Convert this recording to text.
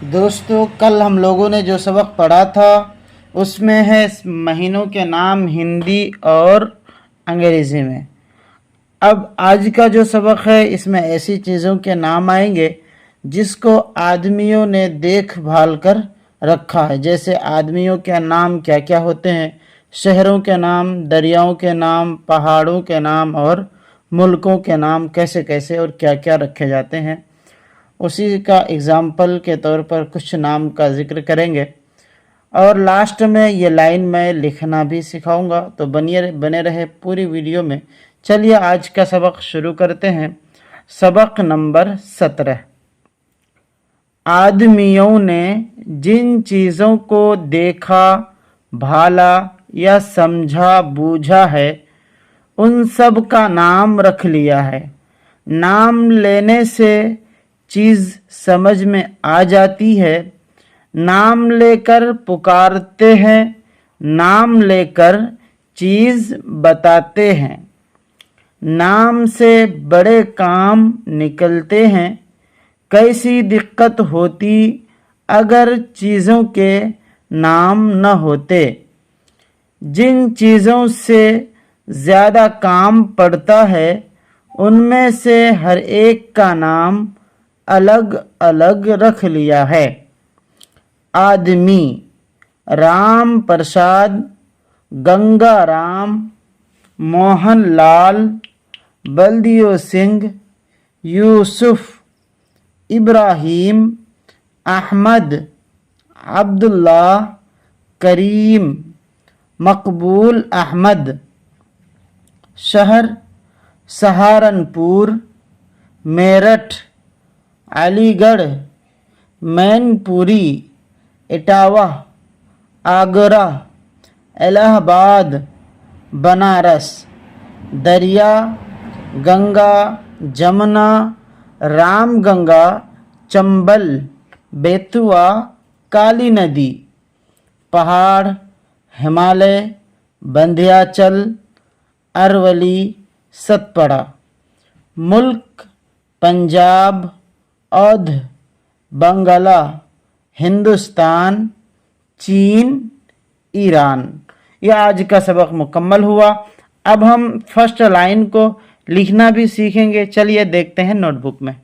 दोस्तों कल हम लोगों ने जो सबक पढ़ा था उसमें है महीनों के नाम हिंदी और अंग्रेज़ी में। अब आज का जो सबक है इसमें ऐसी चीज़ों के नाम आएंगे जिसको आदमियों ने देख भाल कर रखा है। जैसे आदमियों के नाम क्या क्या होते हैं, शहरों के नाम, दरियाओं के नाम, पहाड़ों के नाम और मुल्कों के नाम कैसे कैसे और क्या क्या रखे जाते हैं, उसी का एग्ज़ाम्पल के तौर पर कुछ नाम का ज़िक्र करेंगे और लास्ट में ये लाइन मैं लिखना भी सिखाऊंगा। तो बने रहे पूरी वीडियो में। चलिए आज का सबक शुरू करते हैं। सबक नंबर 17। आदमियों ने जिन चीज़ों को देखा, भाला या समझा बूझा है उन सब का नाम रख लिया है। नाम लेने से चीज़ समझ में आ जाती है। नाम लेकर पुकारते हैं, नाम लेकर चीज़ बताते हैं। नाम से बड़े काम निकलते हैं। कैसी दिक्कत होती अगर चीज़ों के नाम न होते। जिन चीज़ों से ज़्यादा काम पड़ता है उनमें से हर एक का नाम अलग अलग रख लिया है। आदमी: राम प्रसाद, गंगा राम, मोहन लाल, बलदियो सिंह, यूसुफ, इब्राहिम, अहमद, अब्दुल्ला, करीम, मकबूल अहमद। शहर: सहारनपुर, मेरठ, अलीगढ़, मैनपुरी, इटावा, आगरा, इलाहाबाद, बनारस। दरिया: गंगा, जमुना, रामगंगा, चंबल, बेतुआ, काली नदी। पहाड़: हिमालय, विंध्याचल, अरवली, सतपड़ा। मुल्क: पंजाब, अवध, बंगाला, हिंदुस्तान, चीन, ईरान। यह आज का सबक मुकम्मल हुआ। अब हम फर्स्ट लाइन को लिखना भी सीखेंगे। चलिए देखते हैं नोटबुक में।